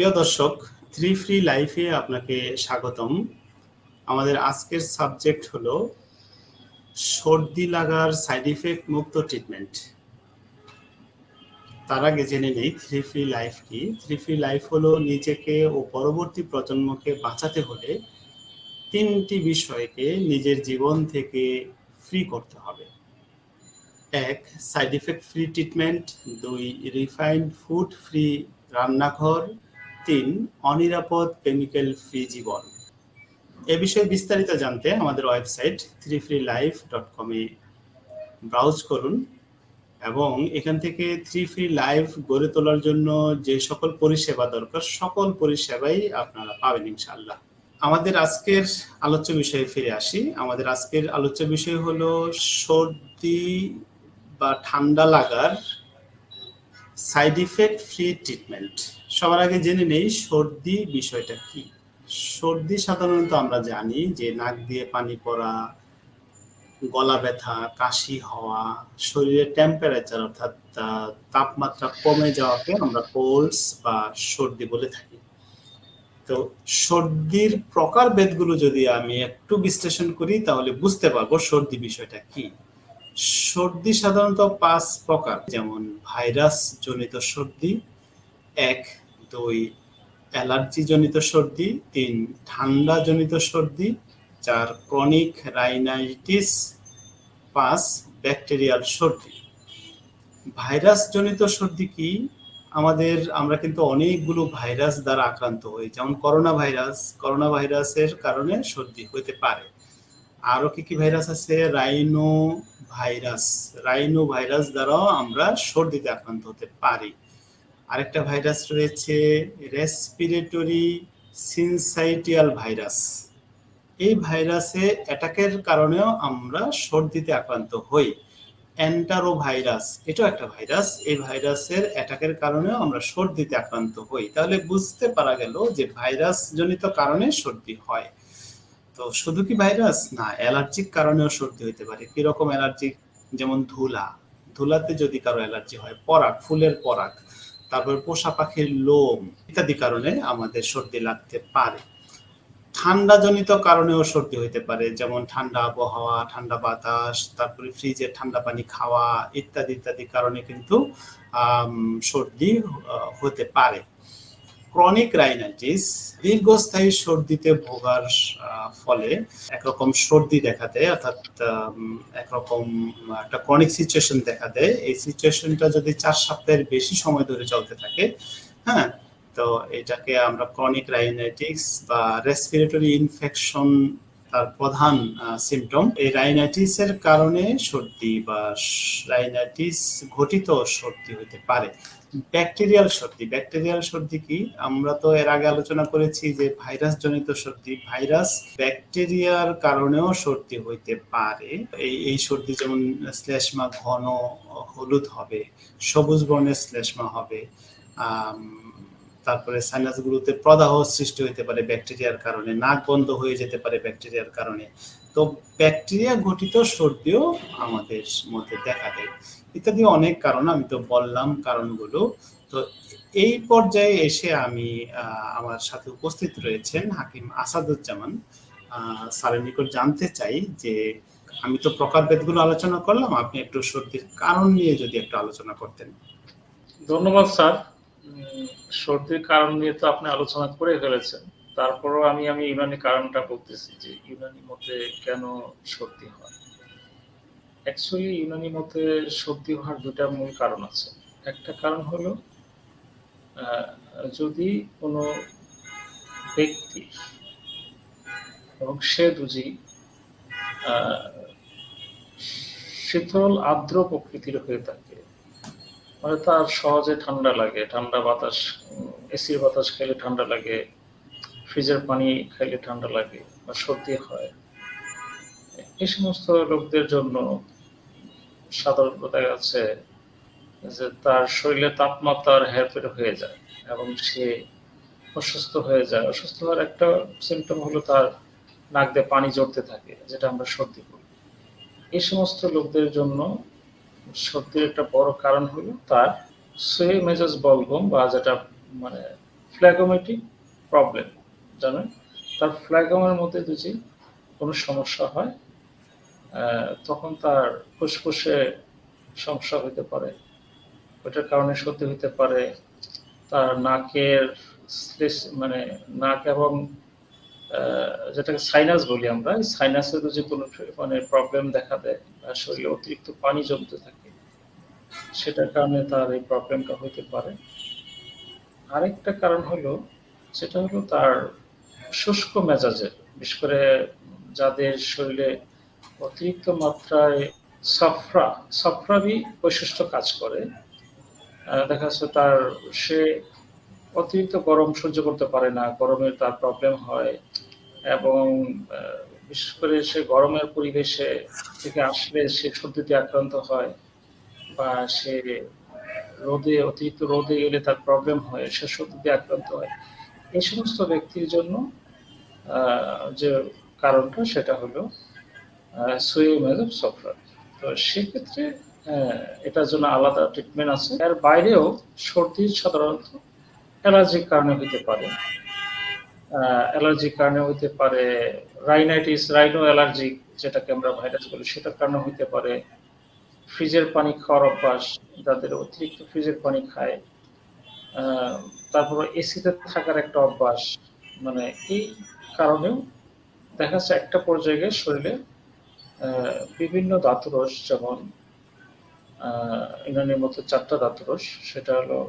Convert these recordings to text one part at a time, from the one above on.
প্রিয় দর্শক, three free লাইফে আপনাকে স্বাগতম। আমাদের আজকের সাবজেক্ট হলো সর্দি লাগার সাইড ইফেক্ট মুক্ত ট্রিটমেন্ট। তার আগে জেনে নেই থ্রি ফ্রি লাইফ কি। থ্রি ফ্রি লাইফ হলো নিজেকে ও পরবর্তী প্রজন্মকে বাঁচাতে হলে তিনটি বিষয়কে নিজের জীবন থেকে ফ্রি করতে হবে। ১. Side effect free treatment. ২. Refined food free রান্নাঘর। ৩. অনিরাপদ কেমিক্যাল ফ্রি জীবন। এ বিষয়ে বিস্তারিত জানতে আমাদের ওয়েবসাইট 3freelife.com এ ব্রাউজ করুন এবং এখান থেকে থ্রি ফ্রি লাইফ গড়ে তোলার জন্য যে সকল পরিষেবা দরকার সকল পরিষেবাই আপনারা পাবেন ইনশাআল্লাহ। আমাদের আজকের আলোচ্য বিষয়ে ফিরে আসি। আমাদের আজকের আলোচ্য বিষয় হলো সর্দি বা ঠান্ডা লাগার সাইড ইফেক্ট ফ্রি ট্রিটমেন্ট। সবার আগে জেনে নেই সর্দি বিষয়টা কি। সর্দি সাধারণত আমরা জানি যে নাক দিয়ে পানি পড়া, গলা ব্যথা, কাশি হওয়া, শরীরের টেম্পারেচার অর্থাৎ তাপমাত্রা কমে যাওয়াকে আমরা কোল্ডস বা সর্দি বলে থাকি। তো সর্দির প্রকারভেদগুলো যদি আমি একটু বিশ্লেষণ করি তাহলে বুঝতে পারবো সর্দি বিষয়টা কি। সর্দি সাধারণত ৫ প্রকার, যেমন ভাইরাস জনিত সর্দি ১, ২ অ্যালার্জি জনিত সর্দি, ৩ ঠান্ডা জনিত সর্দি, ৪ ক্রনিক রাইনাইটিস, ৫ ব্যাকটেরিয়াল সর্দি। ভাইরাস জনিত সর্দি কি? আমরা কিন্তু অনেকগুলো ভাইরাস দ্বারা আক্রান্ত হই, যেমন করোনা ভাইরাসের কারণে সর্দি হতে পারে। আরো কি কি ভাইরাস আছে? রাইনো ভাইরাস দ্বারাও আমরা সর্দিতে আক্রান্ত হতে পারি। আরেকটা ভাইরাস রয়েছে রেসপিরেটরি সিনসাইটিয়াল ভাইরাস। এই ভাইরাসে অ্যাটাকের কারণেও আমরা সর্দিতে আক্রান্ত হই। এন্টারো ভাইরাস, এটাও একটা ভাইরাস। এই ভাইরাসের অ্যাটাকের কারণেও আমরা সর্দিতে আক্রান্ত হই। তাহলে বুঝতে পারা গেল যে ভাইরাস জনিত কারণে সর্দি হয়। তো শুধু কি ভাইরাস না, অ্যালার্জিক কারণেও সর্দি হতে পারে। কিরকম অ্যালার্জি? যেমন ধুলাতে যদি কারো অ্যালার্জি হয়, ফুলের পরাগ, তারপর পোষা পাখির লোম ইত্যাদি কারণে আমাদের সর্দি লাগতে পারে। ঠান্ডা জনিত কারণেও সর্দি হতে পারে, যেমন ঠান্ডা আবহাওয়া, ঠান্ডা বাতাস, তারপরে ফ্রিজের ঠান্ডা পানি খাওয়া ইত্যাদি ইত্যাদি কারণে কিন্তু সর্দি হতে পারে। ক্রনিক রাইনাইটিস, দীর্ঘস্থায়ী সর্দিতে ভোগার ফলে একরকম সর্দি দেখা দেয়, অর্থাৎ একরকম একটা ক্রনিক সিচুয়েশন দেখা দেয়। এই সিচুয়েশনটা যদি ৪ সপ্তাহের বেশি সময় ধরে চলতে থাকে, হ্যাঁ, তো এটাকে আমরা ক্রনিক রাইনাইটিস বা রেসপিরেটরি ইনফেকশন তার প্রধান সিমটম। এই রাইনাইটিসের কারণে সর্দি বা রাইনাইটিস ঘটিত সর্দি হতে পারে। ব্যাকটেরিয়াল সর্দি কি? আমরা তো এর আগে আলোচনা করেছি যে ভাইরাস জনিত সর্দি। ভাইরাস ব্যাকটেরিয়ার কারণেও সর্দি হইতে পারে। এই সর্দি যেমন শ্লেষ্মা ঘন হলুদ হবে, সবুজ বর্ণের শ্লেষ্মা হবে, তারপরে সাইনাসগুলোতে প্রদাহ সৃষ্টি হতে পারে ব্যাকটেরিয়ার কারণে, নাক বন্ধ হয়ে যেতে পারে ব্যাকটেরিয়ার কারণে। তো ব্যাকটেরিয়া ঘটিত সর্দিও আমাদের মধ্যে দেখা দেয়। ইত্যাদি অনেক কারণ, আমি তো বললাম কারণগুলো। তো এই পর্যায়ে এসে আমি আমার সাথে উপস্থিত রয়েছেন হাকিম আসাদুজ্জামান স্যারের নিকট জানতে চাই যে আমি তো প্রকারভেদগুলো আলোচনা করলাম, আপনি একটু সর্দির কারণ নিয়ে যদি একটু আলোচনা করতেন। ধন্যবাদ স্যার। সর্দির কারণ নিয়ে তো আপনি আলোচনা করে ফেলেছেন, তারপরও আমি ইউনানি কারণটা বলতেছি যে ইউনানি মতে কেন সর্দি হয়। অ্যাকচুয়ালি ইউনানি মতে সর্দি হওয়ার দুটা মূল কারণ আছে। একটা কারণ হলো যদি কোনো ব্যক্তি এবং সে যদি শীতল আর্দ্র প্রকৃতির হয়ে থাকে, মানে তার সহজে ঠান্ডা লাগে, ঠান্ডা বাতাস, এসির বাতাস খেলে ঠান্ডা লাগে, ফ্রিজের পানি খাইলে ঠান্ডা লাগে বা সর্দি হয়, এই সমস্ত লোকদের জন্য সাধারণত দেখা যাচ্ছে যে তার শরীরে তাপমাত্রার হেরফের হয়ে যায় এবং সে অসুস্থ হয়ে যায়। অসুস্থ হওয়ার একটা সিমটম হলো তার নাক দিয়ে পানি জড়তে থাকে, যেটা আমরা সর্দি বলি। এই সমস্ত লোকদের জন্য সর্দির একটা বড় কারণ হলো তার সোয়ে মেজাজ বলগম, বা যেটা মানে ফ্ল্যাগোমেটিক প্রবলেম, জানেন, তার ফ্ল্যাগমের মধ্যে যদি কোনো সমস্যা হয় তখন তার ফুসফুসে সমস্যা হতে পারে, ওটার কারণে সর্দি হতে পারে, তার নাকের মানে নাক এবং যেটাকে সাইনাস বলি আমরা, এই সাইনাসে যদি কোনো মানে প্রবলেম দেখা দেয় বা শরীরে অতিরিক্ত পানি জমতে থাকে, সেটার কারণে তার এই প্রবলেমটা হতে পারে। আরেকটা কারণ হলো, সেটা হলো তার শুষ্ক মেজাজের, বিশেষ করে যাদের শরীরে অতিরিক্ত মাত্রায় সাফরাবি বৈশিষ্ট্য কাজ করে, দেখা যাচ্ছে তার সে অতিরিক্ত গরম সহ্য করতে পারে না, গরমের তার প্রবলেম হয়, এবং বিশেষ করে সে গরমের পরিবেশে থেকে আসলে সে সর্দিতে আক্রান্ত হয়, বা সে অতিরিক্ত রোদে গেলে তার প্রবলেম হয়, সে সর্দিতে আক্রান্ত হয়। এই সমস্ত ব্যক্তির জন্য যে কারণটা সেটা হলো সুইমেজ সফরার। তো সেক্ষেত্রে এটার জন্য আলাদা ট্রিটমেন্ট আছে। এর বাইরেও সর্দি সাধারণত অ্যালার্জির কারণে হতে পারে, অ্যালার্জির কারণে হতে পারে, রাইনাইটিস, রাইনো অ্যালার্জি যেটাকে আমরা ভাইরাস বলি, সেটার কারণে হতে পারে, ফ্রিজের পানি খাওয়ার অভ্যাস, যাদের অতিরিক্ত ফ্রিজের পানি খায়, তারপর এসিতে থাকার একটা অভ্যাস, মানে এই কারণেও দেখা যাচ্ছে একটা পর্যায়ে শরীরে বিভিন্ন ধাতুরস, যেমন ইউনানির মতো 4টা ধাতুরস, সেটা হলো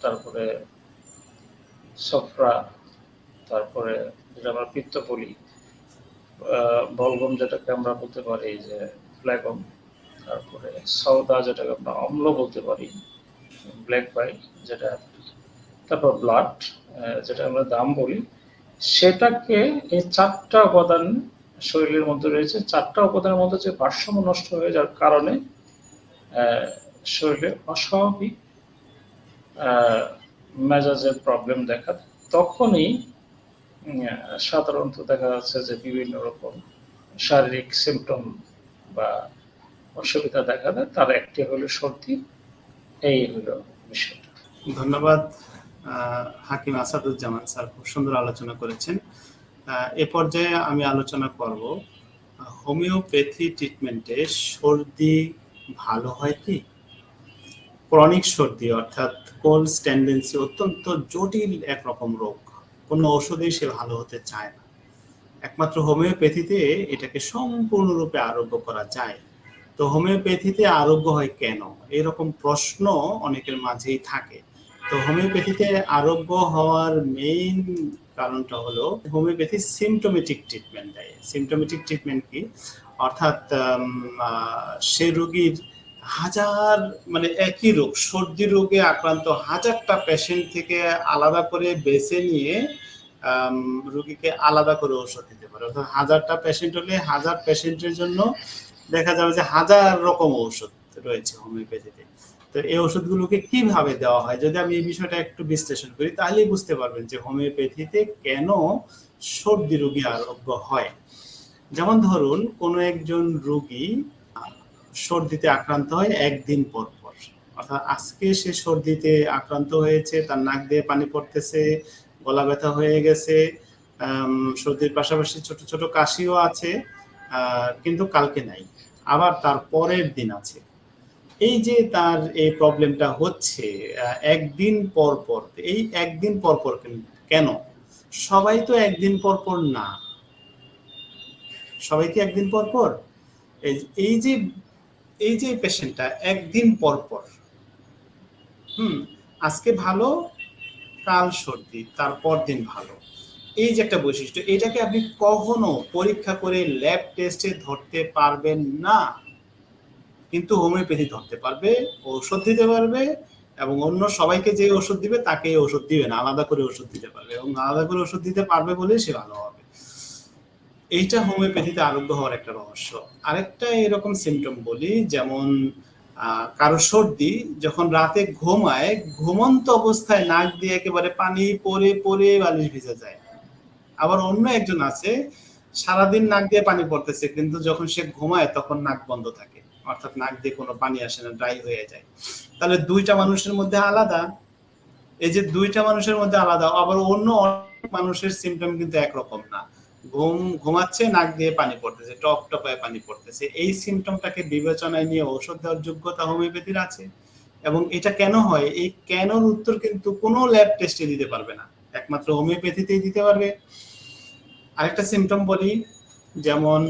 তারপরে সফরা, তারপরে যেটা আমরা পিত্ত বলি, বলগম যেটাকে আমরা বলতে পারি যে ফ্ল্যাগম, তারপরে সওদা যেটাকে আমরা অম্ল বলতে পারি, ব্ল্যাক বাইট যেটা, তারপর ব্লাড যেটা আমরা দাম বলি, সেটাকে এই 4টা উপাদান শরীরের মধ্যে রয়েছে। 4টা উপাদানের মধ্যে যে ভারসাম্য নষ্ট হয়ে যাওয়ার কারণে শরীরে অস্বাভাবিক মেজাজের প্রবলেম দেখা দেয়। তখনই সাধারণত দেখা যাচ্ছে যে বিভিন্ন রকম শারীরিক সিমটম বা অসুবিধা দেখা দেয়, তার একটি হলো সর্দি। এই হলো বিষয়টা। ধন্যবাদ হাকিম আসাদুজ্জামান স্যার, খুব সুন্দর আলোচনা করেছেন। এ পর্যায়ে আমি আলোচনা করব হোমিওপ্যাথি ট্রিটমেন্টে সর্দি ভালো হয় কি? ক্রনিক সর্দি অর্থাৎ কোল্ড টেন্ডেন্সি অত্যন্ত জটিল একরকম রোগ, কোনো ওষুধেই সে ভালো হতে চায় না। একমাত্র হোমিওপ্যাথিতে এটাকে সম্পূর্ণরূপে আরোগ্য করা যায়। তো হোমিওপ্যাথিতে আরোগ্য হয় কেন, এরকম প্রশ্ন অনেকের মাঝেই থাকে। তো হোমিওপ্যাথিতে আরোগ্য হওয়ার মেইন কারণটা হলো হোমিওপ্যাথি সিমটোমেটিক ট্রিটমেন্ট দেয়। সিমটোমেটিক ট্রিটমেন্ট কি? অর্থাৎ সে রোগীর হাজার, মানে একই রোগ, সর্দি রোগে আক্রান্ত হাজারটা পেশেন্ট থেকে আলাদা করে বেছে নিয়ে রোগীকে আলাদা করে ওষুধ দিতে পারে। অর্থাৎ 1000টা পেশেন্ট হলে 1000 পেশেন্টের জন্য দেখা যাবে যে 1000 রকম ঔষধ রয়েছে হোমিওপ্যাথিতে। তো এই ওষুধগুলোকে কিভাবে দেওয়া হয়, যদি আমি এই বিষয়টা একটু বিশ্লেষণ করি, তাহলেই বুঝতে পারবেন যে হোমিওপ্যাথিতে কেন সর্দি রোগী আরোগ্য হয়। যেমন ধরুন, কোনো একজন রোগী সর্দিতে আক্রান্ত হয় একদিন পর পর, অর্থাৎ আজকে সে সর্দিতে আক্রান্ত হয়েছে, তার নাক দিয়ে পানি পড়তেছে, গলা ব্যথা হয়ে গেছে, সর্দির পাশাপাশি ছোট ছোট কাশিও আছে, কিন্তু কালকে নাই, আবার তার পরের দিন আছে। এই যে তার এই প্রবলেমটা হচ্ছে একদিন পর পর, এই একদিন পর পর কেন? সবাই তো একদিন পর পর না, সবাই কি একদিন পর পর? এই যে পেশেন্টটা একদিন পর পর, আজকে ভালো, কাল সর্দি, তারপর দিন ভালো, এই যে একটা বৈশিষ্ট্য, এটাকে আপনি কখনো পরীক্ষা করে ল্যাব টেস্টে ধরতে পারবেন না। কিন্তু হোমিওপ্যাথি ধরতে পারবে, ঔষধ দিতে পারবে, এবং অন্য সবাইকে যে ওষুধ দিবে তাকে ওষুধ দিবে না, আলাদা করে ওষুধ দিতে পারবে, এবং আলাদা করে ওষুধ দিতে পারবে বলে সে ভালো হবে। এইটা হোমিওপ্যাথিতে আরোগ্য হওয়ার একটা রহস্য। আরেকটা এরকম সিমটম বলি, যেমন কারো সর্দি যখন রাতে ঘুমায়, ঘুমন্ত অবস্থায় নাক দিয়ে একেবারে পানি পরে পরে বালিশ ভিজে যায়। আবার অন্য একজন আছে, সারাদিন নাক দিয়ে পানি পড়তেছে, কিন্তু যখন সে ঘুমায় তখন নাক বন্ধ থাকে, অর্থাৎ নাক দিয়ে কোনো পানি আসে না, ড্রাই হয়ে যায়। তাহলে দুইটা মানুষের মধ্যে আলাদা। এই যে দুইটা মানুষের মধ্যে আলাদা, আবার অন্য অনেক মানুষের সিমটম কিন্তু একরকম না। ঘুমাচ্ছে, নাক দিয়ে পানি পড়তেছে, টপ টপায় পানি পড়তেছে, এই সিমটমটাকে বিবেচনায় নিয়ে ঔষধ দেওয়ার যোগ্যতা হোমিওপ্যাথির আছে। এবং এটা কেন হয়, এই কেনর উত্তর কিন্তু কোনো ল্যাব টেস্টে দিতে পারবে না, একমাত্র হোমিওপ্যাথিতেই দিতে পারবে। আরেকটা সিমটম বলি, যেমন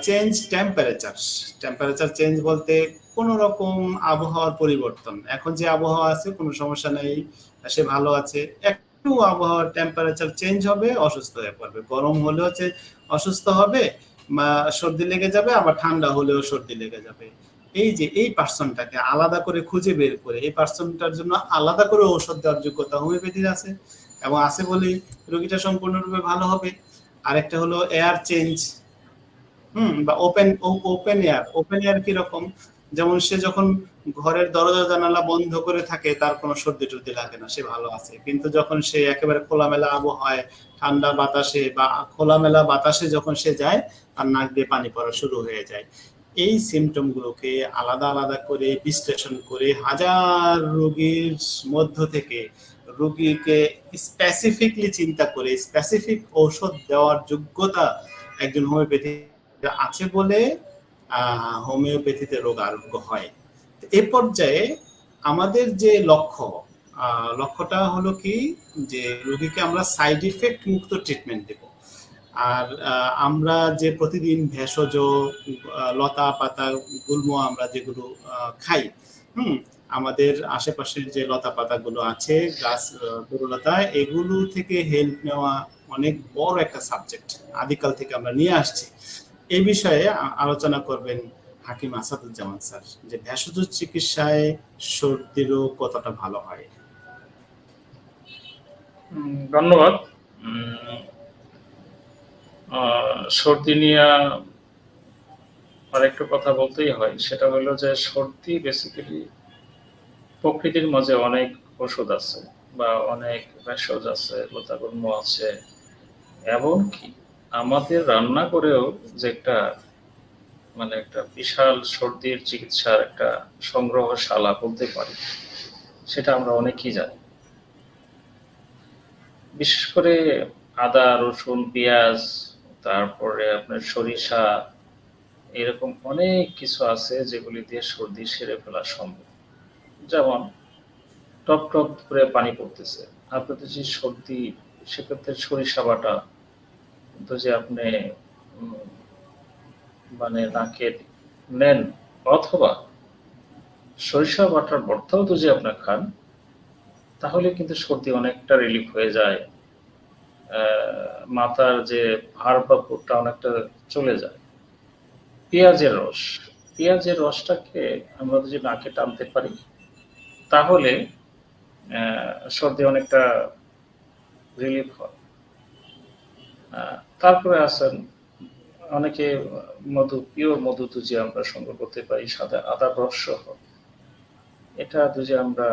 চেঞ্জ টেম্পারেচার। টেম্পারেচার চেঞ্জ বলতে কোনো রকম আবহাওয়ার পরিবর্তন, এখন যে আবহাওয়া আছে কোনো সমস্যা নেই, সে ভালো আছে, একটু আবহাওয়ার টেম্পারেচার চেঞ্জ হবে, অসুস্থ হয়ে পড়বে, গরম হলে হচ্ছে অসুস্থ হবে, সর্দি লেগে যাবে, আবার ঠান্ডা হলেও সর্দি লেগে যাবে। এই যে এই পার্সনটাকে আলাদা করে খুঁজে বের করে এই পার্সনটার জন্য আলাদা করে ঔষধ দেওয়ার যোগ্যতা হোমিওপ্যাথির আছে, এবং আছে বলেই রোগীটা সম্পূর্ণরূপে ভালো হবে। আরেকটা হলো এয়ার চেঞ্জ, বা ওপেন এয়ার কিরকম, যেমন সে যখন ঘরের দরজা জানালা বন্ধ করে থাকে তার কোনো সর্দি টর্দি লাগে না, সে ভালো আছে। কিন্তু যখন সে একেবারে খোলামেলা আবহাওয়ায় ঠান্ডা বাতাসে বা খোলামেলা বাতাসে যখন সে যায়, তার নাক দিয়ে পানি পড়া শুরু হয়ে যায়। এই সিমটম গুলোকে আলাদা আলাদা করে বিশ্লেষণ করে হাজার রোগীর মধ্য থেকে রোগীকে স্পেসিফিকলি চিন্তা করে স্পেসিফিক ঔষধ দেওয়ার যোগ্যতা একজন হোমিওপ্যাথি আছে বলে হোমিওপ্যাথিতে রোগ আরোগ্য হয়। এ পর্যায়ে আমাদের যে লক্ষ্যটা হলো কি, যে রোগীকে আমরা সাইড ইফেক্ট মুক্ত ট্রিটমেন্ট দেব। আর আমরা যে প্রতিদিন ভেষজ লতা পাতা গুল্ম আমরা যেগুলো খাই, আমাদের আশেপাশের যে লতা পাতাগুলো আছে, গাছ তরুলতা, এগুলো থেকে হেল্প নেওয়া অনেক বড় একটা সাবজেক্ট, আদিকাল থেকে আমরা নিয়ে আসছি। এই বিষয়ে আলোচনা করবেন হাকিম আসাদুজ্জামান স্যার, যে ভেষজ চিকিৎসায় সর্দি রোগ কতটা ভালো হয়। ধন্যবাদ। সর্দি নিয়ে আরেকটা কথা বলতেই হয়, সেটা হলো যে সর্দি বেসিক্যালি প্রকৃতির মাঝে অনেক ওষুধ আছে বা অনেক ভেষজ আছে, লতাগুল্ম আছে, এমনকি আমাদের রান্না করেও যে একটা মানে একটা বিশাল সর্দির চিকিৎসার একটা সংগ্রহশালা বলতে পারি, সেটা আমরা অনেকেই জানি। বিশেষ করে আদা, রসুন, পেঁয়াজ, তারপরে আপনার সরিষা, এরকম অনেক কিছু আছে যেগুলি দিয়ে সর্দি সেরে ফেলা সম্ভব। যেমন টপ টপ করে পানি পড়তেছে, আপনাদের যে সর্দি, সেক্ষেত্রে সরিষা বাটা তো যে আপনি মানে নাকে নেন, অথবা সরিষা বাটার ভর্তাও তো যে আপনি খান, তাহলে কিন্তু সর্দি অনেকটা রিলিফ হয়ে যায়, মাথার যে ভার বা পুরটা অনেকটা চলে যায়। পেঁয়াজের রসটাকে আমরা যদি নাকে টানতে পারি, তাহলে সর্দি অনেকটা রিলিফ হয়। তারপরে আছেন অনেকে পিওর মধু দুজি আমরা সংগ্রহ করতে পারি, সাদা আদা রস সহ, এটা দুজি আমরা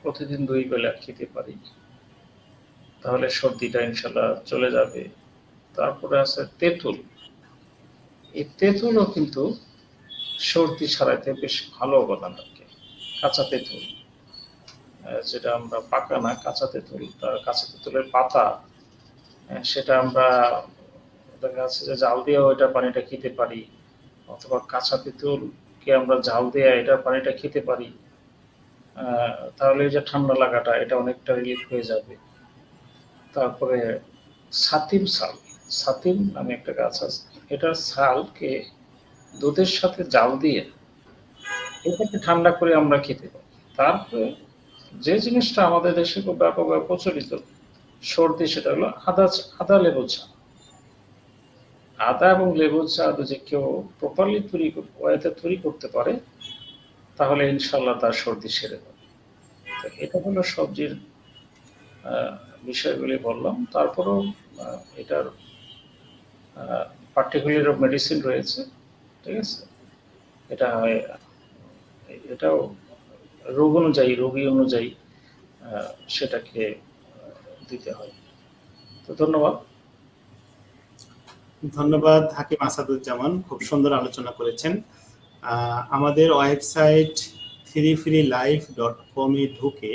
প্রতিদিন 2 বেলা খেতে পারি, তাহলে সর্দিটা ইনশাল্লাহ চলে যাবে। তারপরে আছে তেঁতুল। এই তেঁতুলও কিন্তু সর্দি সারাইতে বেশ ভালো অবদান রাখে। কাঁচা তেঁতুল, যেটা আমরা পাকা না, কাঁচা তেঁতুল, তার কাঁচা তেঁতুলের পাতা, সেটা আমরা দেখা যাচ্ছে যে জাল দিয়ে ওইটা পানিটা খেতে পারি, অথবা কাঁচা তেঁতুলকে আমরা জাল দিয়ে এটা পানিটা খেতে পারি, তাহলে এই যে ঠান্ডা লাগাটা এটা অনেকটা রিলিফ হয়ে যাবে। তারপরে সাতিম নামে একটা গাছ আছে, এটার ছালকে দুধের সাথে জাল দিয়ে এটাকে ঠান্ডা করে আমরা খেতে পারি। তারপরে যে জিনিসটা আমাদের দেশে খুব ব্যাপকভাবে প্রচলিত সর্দি, সেটা হলো আদা লেবু চা। আদা এবং লেবু চা যদি কেউ প্রপারলি তৈরি করতে পারে, তাহলে ইনশাল্লাহ তার সর্দি সেরে যাবে। এটা হলো সবজির বিষয়গুলি বললাম। তারপরেও এটার পার্টিকুলার মেডিসিন রয়েছে, ঠিক আছে, এটাও রোগী অনুযায়ী সেটাকে দিতে হয়। তো ধন্যবাদ হাকিম আসাদুজ্জামান, খুব সুন্দর আলোচনা করেছেন। আমাদের ওয়েবসাইট threefreelife.com এ ঢুকে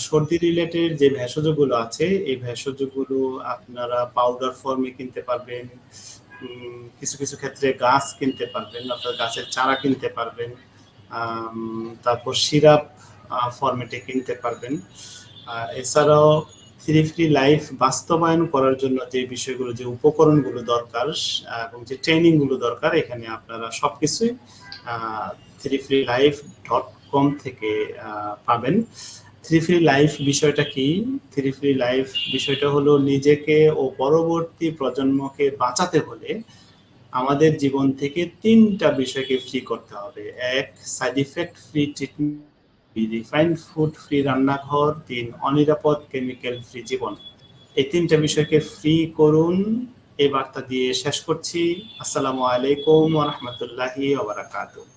সর্দি রিলেটেড যে ভেষজগুলো আছে এই ভেষজগুলো আপনারা পাউডার ফর্মে কিনতে পারবেন, কিছু কিছু ক্ষেত্রে গাছ কিনতে পারবেন, অর্থাৎ গাছের চারা কিনতে পারবেন, তারপর সিরাপ ফরম্যাটে কিনতে পারবেন। এছাড়াও থ্রি লাইফ বাস্তবায়ন করার জন্য যে বিষয়গুলো, যে উপকরণগুলো দরকার এবং যে ট্রেনিংগুলো দরকার, এখানে আপনারা সবকিছুই threefreelife.com থেকে পাবেন। থ্রি লাইফ বিষয়টা কি? থ্রি লাইফ বিষয়টা হলো নিজেকে ও পরবর্তী প্রজন্মকে বাঁচাতে হলে আমাদের জীবন থেকে 3টা বিষয়কে ফ্রি করতে হবে। 1, side effect free treatment, 2, refined food free রান্নাঘর, 3, অনিরাপদ কেমিক্যাল ফ্রি জীবন। এই 3টা বিষয়কে ফ্রি করুন, এই বার্তা দিয়ে শেষ করছি। আসসালামু আলাইকুম ওয়া রাহমাতুল্লাহি ওয়া বারাকাতুহু।